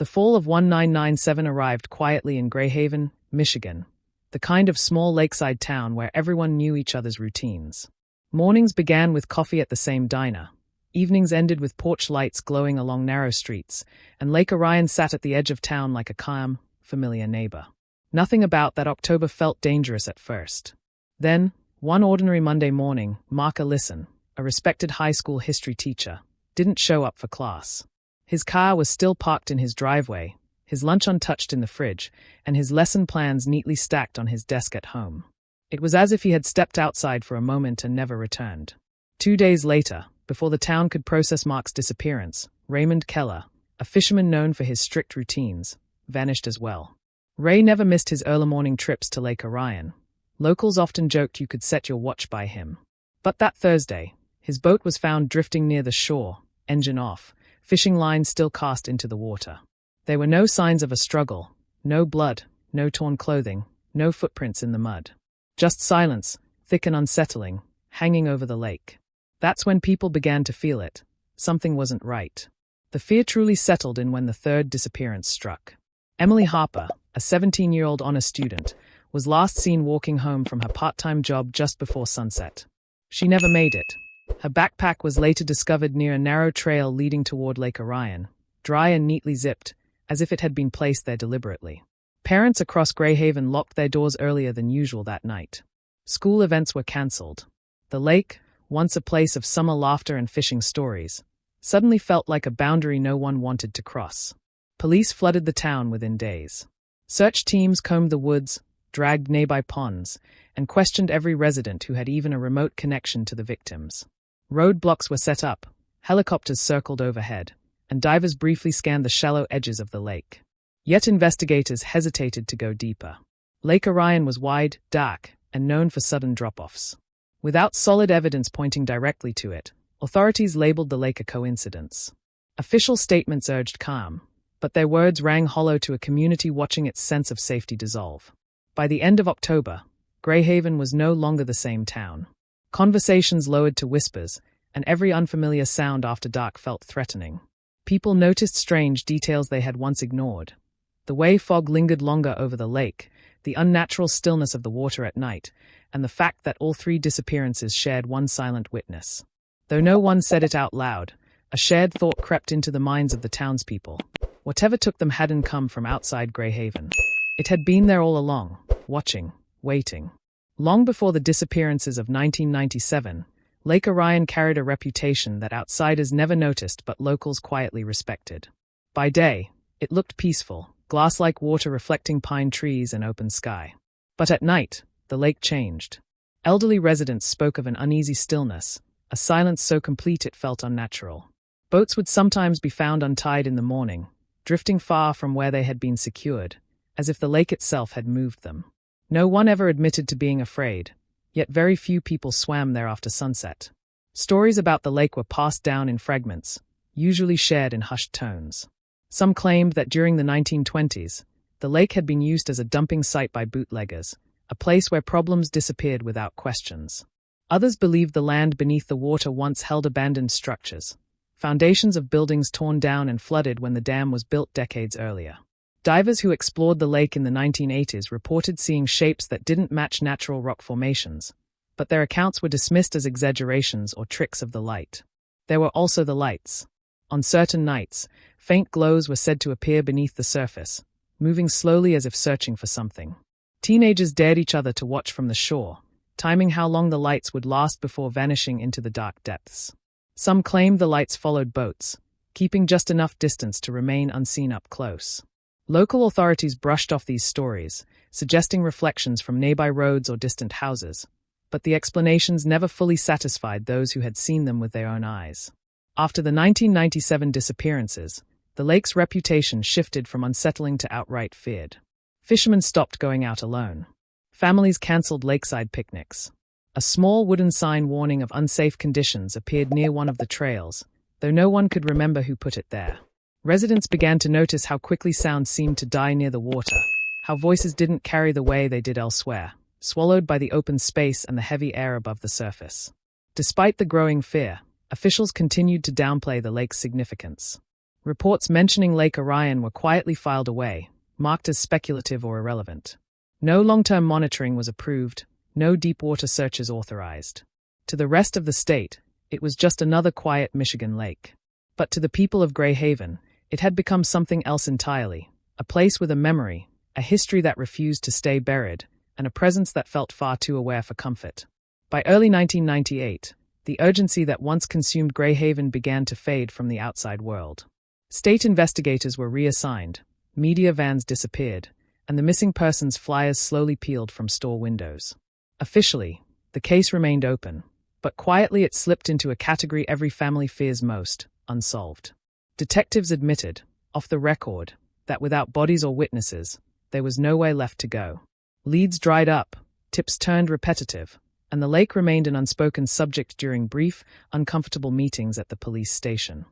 The fall of 1997 arrived quietly in Grayhaven, Michigan, the kind of small lakeside town where everyone knew each other's routines. Mornings began with coffee at the same diner. Evenings ended with porch lights glowing along narrow streets, and Lake Orion sat at the edge of town like a calm, familiar neighbor. Nothing about that October felt dangerous at first. Then, one ordinary Monday morning, Mark Ellison, a respected high school history teacher, didn't show up for class. His car was still parked in his driveway, his lunch untouched in the fridge, and his lesson plans neatly stacked on his desk at home. It was as if he had stepped outside for a moment and never returned. 2 days later, before the town could process Mark's disappearance, Raymond Keller, a fisherman known for his strict routines, vanished as well. Ray never missed his early morning trips to Lake Orion. Locals often joked you could set your watch by him. But that Thursday, his boat was found drifting near the shore, engine off, fishing lines still cast into the water. There were no signs of a struggle, no blood, no torn clothing, no footprints in the mud. Just silence, thick and unsettling, hanging over the lake. That's when people began to feel it. Something wasn't right. The fear truly settled in when the third disappearance struck. Emily Harper, a 17-year-old honor student, was last seen walking home from her part-time job just before sunset. She never made it. Her backpack was later discovered near a narrow trail leading toward Lake Orion, dry and neatly zipped, as if it had been placed there deliberately. Parents across Grayhaven locked their doors earlier than usual that night. School events were cancelled. The lake, once a place of summer laughter and fishing stories, suddenly felt like a boundary no one wanted to cross. Police flooded the town within days. Search teams combed the woods, dragged nearby ponds, and questioned every resident who had even a remote connection to the victims. Roadblocks were set up, helicopters circled overhead, and divers briefly scanned the shallow edges of the lake. Yet investigators hesitated to go deeper. Lake Orion was wide, dark, and known for sudden drop-offs. Without solid evidence pointing directly to it, authorities labeled the lake a coincidence. Official statements urged calm, but their words rang hollow to a community watching its sense of safety dissolve. By the end of October, Grayhaven was no longer the same town. Conversations lowered to whispers, and every unfamiliar sound after dark felt threatening. People noticed strange details they had once ignored. The way fog lingered longer over the lake, the unnatural stillness of the water at night, and the fact that all three disappearances shared one silent witness. Though no one said it out loud, a shared thought crept into the minds of the townspeople. Whatever took them hadn't come from outside Grayhaven. It had been there all along, watching, waiting. Long before the disappearances of 1997, Lake Orion carried a reputation that outsiders never noticed but locals quietly respected. By day, it looked peaceful, glass-like water reflecting pine trees and open sky. But at night, the lake changed. Elderly residents spoke of an uneasy stillness, a silence so complete it felt unnatural. Boats would sometimes be found untied in the morning, drifting far from where they had been secured, as if the lake itself had moved them. No one ever admitted to being afraid, yet very few people swam there after sunset. Stories about the lake were passed down in fragments, usually shared in hushed tones. Some claimed that during the 1920s, the lake had been used as a dumping site by bootleggers, a place where problems disappeared without questions. Others believed the land beneath the water once held abandoned structures, foundations of buildings torn down and flooded when the dam was built decades earlier. Divers who explored the lake in the 1980s reported seeing shapes that didn't match natural rock formations, but their accounts were dismissed as exaggerations or tricks of the light. There were also the lights. On certain nights, faint glows were said to appear beneath the surface, moving slowly as if searching for something. Teenagers dared each other to watch from the shore, timing how long the lights would last before vanishing into the dark depths. Some claimed the lights followed boats, keeping just enough distance to remain unseen up close. Local authorities brushed off these stories, suggesting reflections from nearby roads or distant houses, but the explanations never fully satisfied those who had seen them with their own eyes. After the 1997 disappearances, the lake's reputation shifted from unsettling to outright feared. Fishermen stopped going out alone. Families cancelled lakeside picnics. A small wooden sign warning of unsafe conditions appeared near one of the trails, though no one could remember who put it there. Residents began to notice how quickly sound seemed to die near the water, how voices didn't carry the way they did elsewhere, swallowed by the open space and the heavy air above the surface. Despite the growing fear, officials continued to downplay the lake's significance. Reports mentioning Lake Orion were quietly filed away, marked as speculative or irrelevant. No long-term monitoring was approved, no deep-water searches authorized. To the rest of the state, it was just another quiet Michigan lake. But to the people of Grayhaven, it had become something else entirely, a place with a memory, a history that refused to stay buried, and a presence that felt far too aware for comfort. By early 1998, the urgency that once consumed Grayhaven began to fade from the outside world. State investigators were reassigned, media vans disappeared, and the missing persons flyers slowly peeled from store windows. Officially, the case remained open, but quietly it slipped into a category every family fears most: unsolved. Detectives admitted, off the record, that without bodies or witnesses, there was nowhere left to go. Leads dried up, tips turned repetitive, and the lake remained an unspoken subject during brief, uncomfortable meetings at the police station.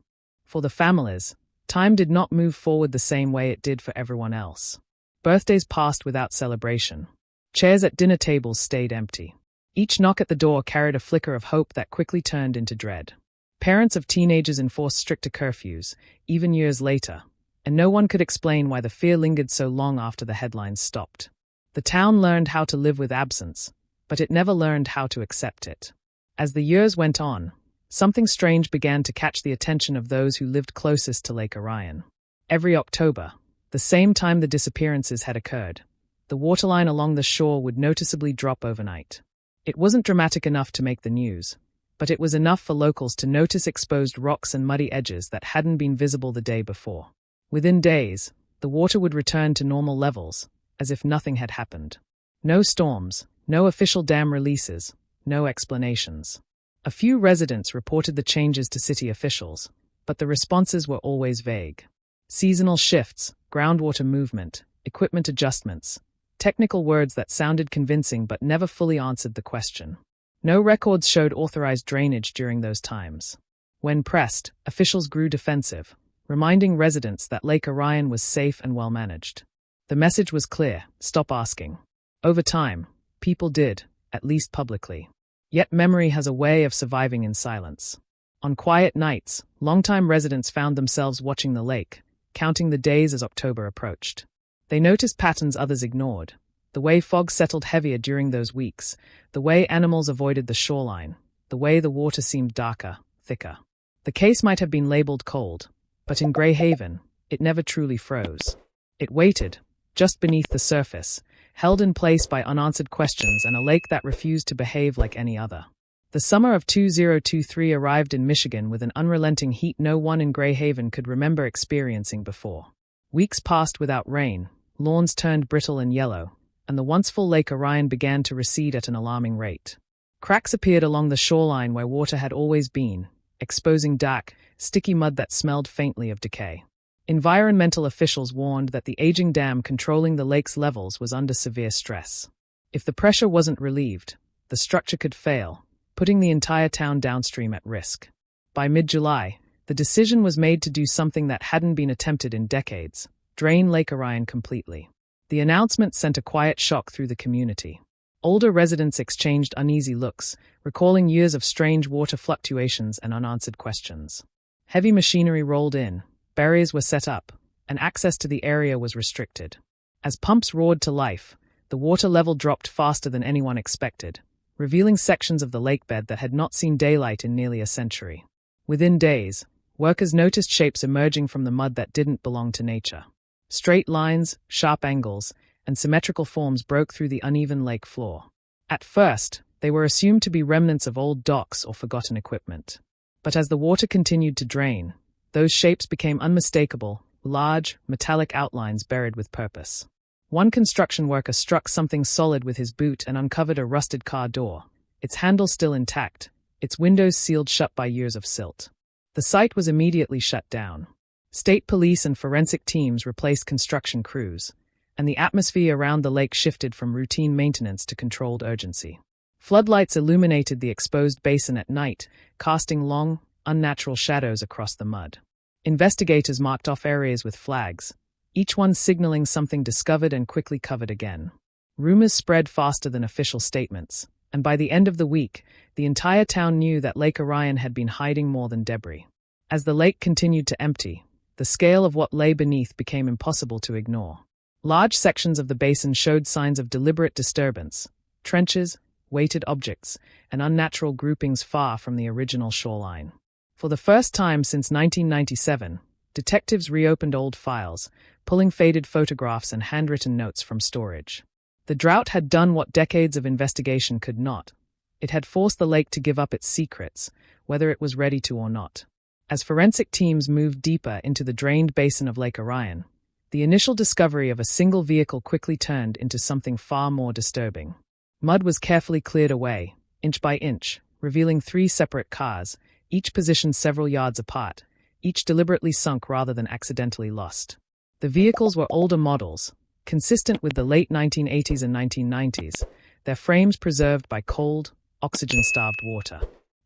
For the families, time did not move forward the same way it did for everyone else. Birthdays passed without celebration. Chairs at dinner tables stayed empty. Each knock at the door carried a flicker of hope that quickly turned into dread. Parents of teenagers enforced stricter curfews, even years later, and no one could explain why the fear lingered so long after the headlines stopped. The town learned how to live with absence, but it never learned how to accept it. As the years went on, something strange began to catch the attention of those who lived closest to Lake Orion. Every October, the same time the disappearances had occurred, the waterline along the shore would noticeably drop overnight. It wasn't dramatic enough to make the news, but it was enough for locals to notice exposed rocks and muddy edges that hadn't been visible the day before. Within days, the water would return to normal levels, as if nothing had happened. No storms, no official dam releases, no explanations. A few residents reported the changes to city officials, but the responses were always vague. Seasonal shifts, groundwater movement, equipment adjustments, technical words that sounded convincing but never fully answered the question. No records showed authorized drainage during those times. When pressed, officials grew defensive, reminding residents that Lake Orion was safe and well managed. The message was clear: stop asking. Over time, people did, at least publicly. Yet memory has a way of surviving in silence. On quiet nights, longtime residents found themselves watching the lake, counting the days as October approached. They noticed patterns others ignored: the way fog settled heavier during those weeks, the way animals avoided the shoreline, the way the water seemed darker, thicker. The case might have been labeled cold, but in Grayhaven, it never truly froze. It waited, just beneath the surface, held in place by unanswered questions and a lake that refused to behave like any other. The summer of 2023 arrived in Michigan with an unrelenting heat no one in Grayhaven could remember experiencing before. Weeks passed without rain, lawns turned brittle and yellow, and the once full Lake Orion began to recede at an alarming rate. Cracks appeared along the shoreline where water had always been, exposing dark, sticky mud that smelled faintly of decay. Environmental officials warned that the aging dam controlling the lake's levels was under severe stress. If the pressure wasn't relieved, the structure could fail, putting the entire town downstream at risk. By mid-July, the decision was made to do something that hadn't been attempted in decades: drain Lake Orion completely. The announcement sent a quiet shock through the community. Older residents exchanged uneasy looks, recalling years of strange water fluctuations and unanswered questions. Heavy machinery rolled in, barriers were set up, and access to the area was restricted. As pumps roared to life, the water level dropped faster than anyone expected, revealing sections of the lakebed that had not seen daylight in nearly a century. Within days, workers noticed shapes emerging from the mud that didn't belong to nature. Straight lines, sharp angles, and symmetrical forms broke through the uneven lake floor. At first, they were assumed to be remnants of old docks or forgotten equipment. But as the water continued to drain, those shapes became unmistakable: large, metallic outlines buried with purpose. One construction worker struck something solid with his boot and uncovered a rusted car door, its handle still intact, its windows sealed shut by years of silt. The site was immediately shut down. State police and forensic teams replaced construction crews, and the atmosphere around the lake shifted from routine maintenance to controlled urgency. Floodlights illuminated the exposed basin at night, casting long, unnatural shadows across the mud. Investigators marked off areas with flags, each one signaling something discovered and quickly covered again. Rumors spread faster than official statements, and by the end of the week, the entire town knew that Lake Orion had been hiding more than debris. As the lake continued to empty, the scale of what lay beneath became impossible to ignore. Large sections of the basin showed signs of deliberate disturbance: trenches, weighted objects, and unnatural groupings far from the original shoreline. For the first time since 1997, detectives reopened old files, pulling faded photographs and handwritten notes from storage. The drought had done what decades of investigation could not. It had forced the lake to give up its secrets, whether it was ready to or not. As forensic teams moved deeper into the drained basin of Lake Orion, the initial discovery of a single vehicle quickly turned into something far more disturbing. Mud was carefully cleared away, inch by inch, revealing 3 separate cars, each positioned several yards apart, each deliberately sunk rather than accidentally lost. The vehicles were older models, consistent with the late 1980s and 1990s, their frames preserved by cold, oxygen-starved water.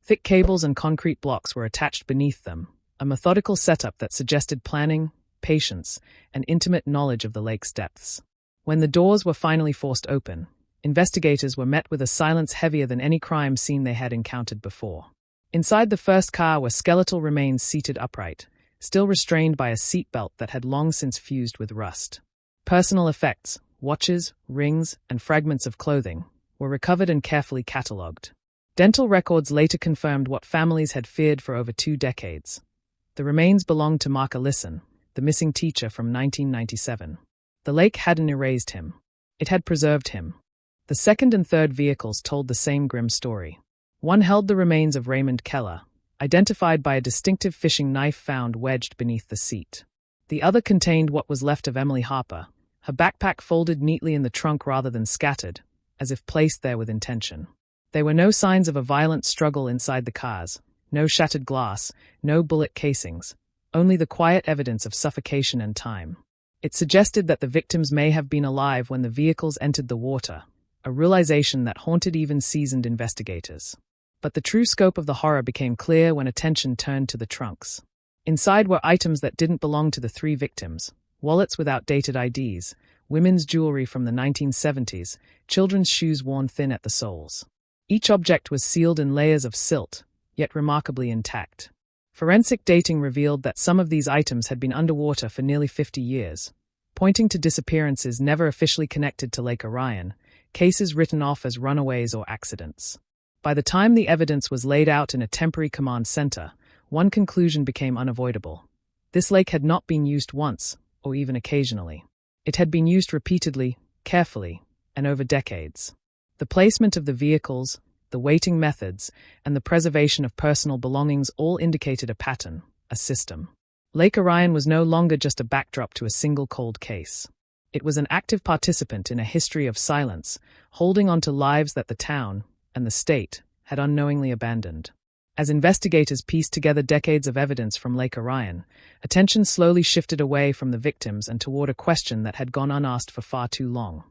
Thick cables and concrete blocks were attached beneath them, a methodical setup that suggested planning, patience, and intimate knowledge of the lake's depths. When the doors were finally forced open, investigators were met with a silence heavier than any crime scene they had encountered before. Inside the first car were skeletal remains seated upright, still restrained by a seatbelt that had long since fused with rust. Personal effects, watches, rings, and fragments of clothing were recovered and carefully catalogued. Dental records later confirmed what families had feared for over 2 decades. The remains belonged to Mark Ellison, the missing teacher from 1997. The lake hadn't erased him. It had preserved him. The second and third vehicles told the same grim story. One held the remains of Raymond Keller, identified by a distinctive fishing knife found wedged beneath the seat. The other contained what was left of Emily Harper, her backpack folded neatly in the trunk rather than scattered, as if placed there with intention. There were no signs of a violent struggle inside the cars, no shattered glass, no bullet casings, only the quiet evidence of suffocation and time. It suggested that the victims may have been alive when the vehicles entered the water, a realization that haunted even seasoned investigators. But the true scope of the horror became clear when attention turned to the trunks. Inside were items that didn't belong to the 3 victims: wallets with outdated IDs, women's jewelry from the 1970s, children's shoes worn thin at the soles. Each object was sealed in layers of silt, yet remarkably intact. Forensic dating revealed that some of these items had been underwater for nearly 50 years, pointing to disappearances never officially connected to Lake Orion, cases written off as runaways or accidents. By the time the evidence was laid out in a temporary command center, one conclusion became unavoidable. This lake had not been used once, or even occasionally. It had been used repeatedly, carefully, and over decades. The placement of the vehicles, the weighting methods, and the preservation of personal belongings all indicated a pattern, a system. Lake Orion was no longer just a backdrop to a single cold case. It was an active participant in a history of silence, holding on to lives that the town, and the state, had unknowingly abandoned. As investigators pieced together decades of evidence from Lake Orion, attention slowly shifted away from the victims and toward a question that had gone unasked for far too long.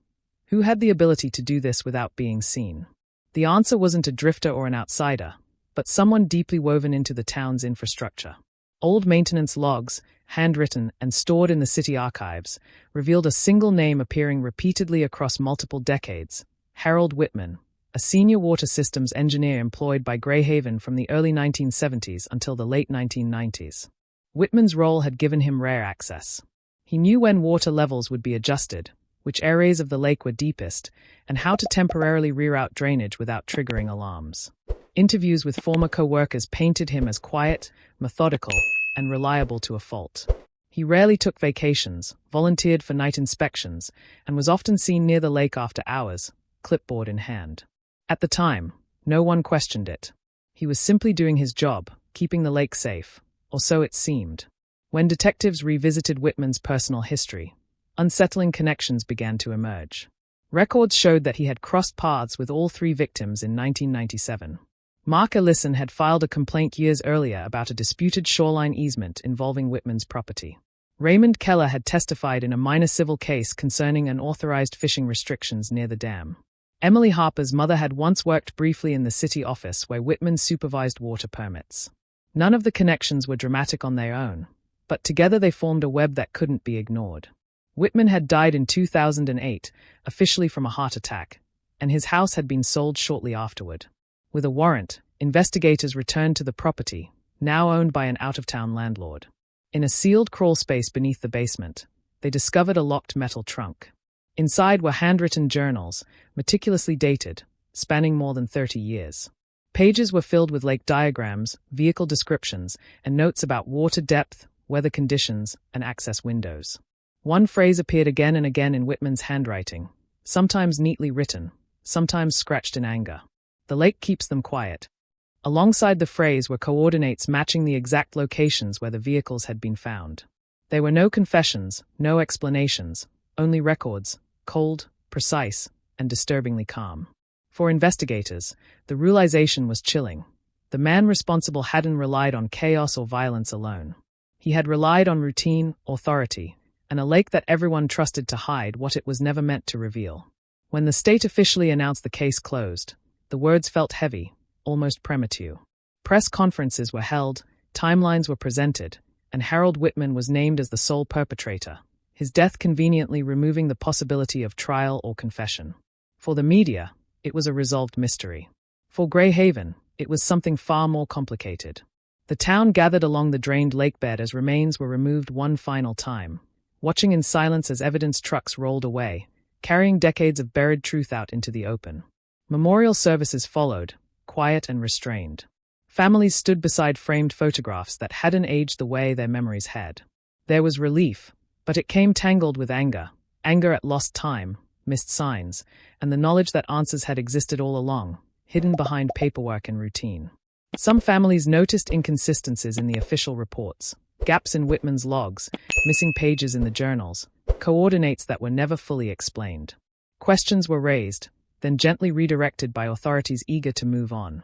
Who had the ability to do this without being seen? The answer wasn't a drifter or an outsider, but someone deeply woven into the town's infrastructure. Old maintenance logs, handwritten and stored in the city archives, revealed a single name appearing repeatedly across multiple decades: Harold Whitman, a senior water systems engineer employed by Grayhaven from the early 1970s until the late 1990s. Whitman's role had given him rare access. He knew when water levels would be adjusted, which areas of the lake were deepest, and how to temporarily reroute drainage without triggering alarms. Interviews with former co-workers painted him as quiet, methodical, and reliable to a fault. He rarely took vacations, volunteered for night inspections, and was often seen near the lake after hours, clipboard in hand. At the time, no one questioned it. He was simply doing his job, keeping the lake safe, or so it seemed. When detectives revisited Whitman's personal history, unsettling connections began to emerge. Records showed that he had crossed paths with all 3 victims in 1997. Mark Ellison had filed a complaint years earlier about a disputed shoreline easement involving Whitman's property. Raymond Keller had testified in a minor civil case concerning unauthorized fishing restrictions near the dam. Emily Harper's mother had once worked briefly in the city office where Whitman supervised water permits. None of the connections were dramatic on their own, but together they formed a web that couldn't be ignored. Whitman had died in 2008, officially from a heart attack, and his house had been sold shortly afterward. With a warrant, investigators returned to the property, now owned by an out-of-town landlord. In a sealed crawl space beneath the basement, they discovered a locked metal trunk. Inside were handwritten journals, meticulously dated, spanning more than 30 years. Pages were filled with lake diagrams, vehicle descriptions, and notes about water depth, weather conditions, and access windows. One phrase appeared again and again in Whitman's handwriting, sometimes neatly written, sometimes scratched in anger. The lake keeps them quiet. Alongside the phrase were coordinates matching the exact locations where the vehicles had been found. There were no confessions, no explanations, only records, cold, precise, and disturbingly calm. For investigators, the realization was chilling. The man responsible hadn't relied on chaos or violence alone. He had relied on routine, authority, and a lake that everyone trusted to hide what it was never meant to reveal. When the state officially announced the case closed, the words felt heavy, almost premature. Press conferences were held, timelines were presented, and Harold Whitman was named as the sole perpetrator, his death conveniently removing the possibility of trial or confession. For the media, it was a resolved mystery. For Grayhaven, it was something far more complicated. The town gathered along the drained lakebed as remains were removed one final time, watching in silence as evidence trucks rolled away, carrying decades of buried truth out into the open. Memorial services followed, quiet and restrained. Families stood beside framed photographs that hadn't aged the way their memories had. There was relief, but it came tangled with anger at lost time, missed signs, and the knowledge that answers had existed all along, hidden behind paperwork and routine. Some families noticed inconsistencies in the official reports, gaps in Whitman's logs, missing pages in the journals, coordinates that were never fully explained. Questions were raised, then gently redirected by authorities eager to move on.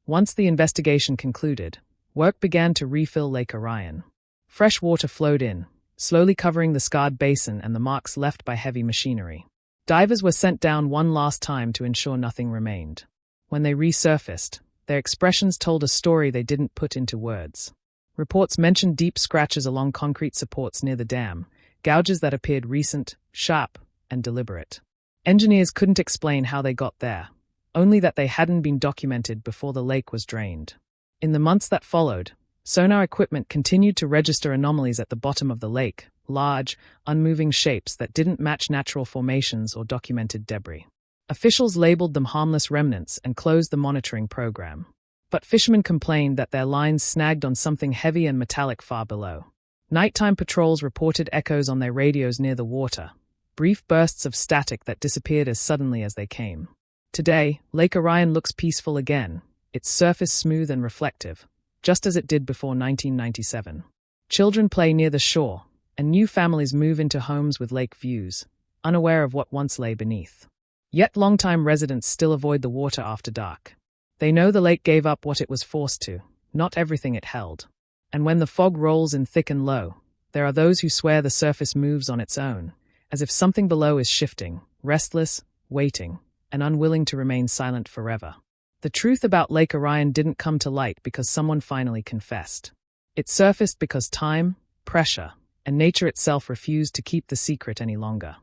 Once the investigation concluded, work began to refill Lake Orion. Fresh water flowed in, slowly covering the scarred basin and the marks left by heavy machinery. Divers were sent down one last time to ensure nothing remained. When they resurfaced, their expressions told a story they didn't put into words. Reports mentioned deep scratches along concrete supports near the dam, gouges that appeared recent, sharp, and deliberate. Engineers couldn't explain how they got there, only that they hadn't been documented before the lake was drained. In the months that followed, sonar equipment continued to register anomalies at the bottom of the lake, large, unmoving shapes that didn't match natural formations or documented debris. Officials labeled them harmless remnants and closed the monitoring program. But fishermen complained that their lines snagged on something heavy and metallic far below. Nighttime patrols reported echoes on their radios near the water, brief bursts of static that disappeared as suddenly as they came. Today, Lake Orion looks peaceful again, its surface smooth and reflective, just as it did before 1997. Children play near the shore, and new families move into homes with lake views, unaware of what once lay beneath. Yet longtime residents still avoid the water after dark. They know the lake gave up what it was forced to, not everything it held. And when the fog rolls in thick and low, there are those who swear the surface moves on its own, as if something below is shifting, restless, waiting, and unwilling to remain silent forever. The truth about Lake Orion didn't come to light because someone finally confessed. It surfaced because time, pressure, and nature itself refused to keep the secret any longer.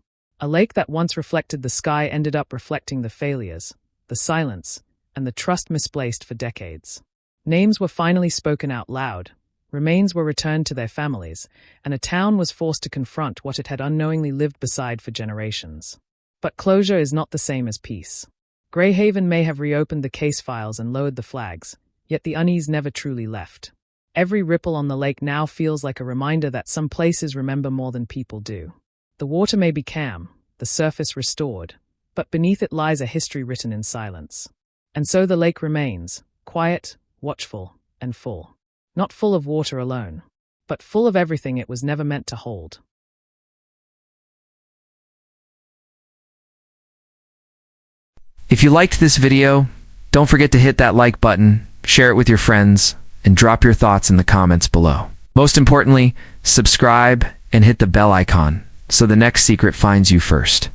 A lake that once reflected the sky ended up reflecting the failures, the silence, and the trust misplaced for decades. Names were finally spoken out loud, remains were returned to their families, and a town was forced to confront what it had unknowingly lived beside for generations. But closure is not the same as peace. Grayhaven may have reopened the case files and lowered the flags, yet the unease never truly left. Every ripple on the lake now feels like a reminder that some places remember more than people do. The water may be calm, the surface restored, but beneath it lies a history written in silence. And so the lake remains, quiet, watchful, and full. Not full of water alone, but full of everything it was never meant to hold. If you liked this video, don't forget to hit that like button, share it with your friends, and drop your thoughts in the comments below. Most importantly, subscribe and hit the bell icon so the next secret finds you first.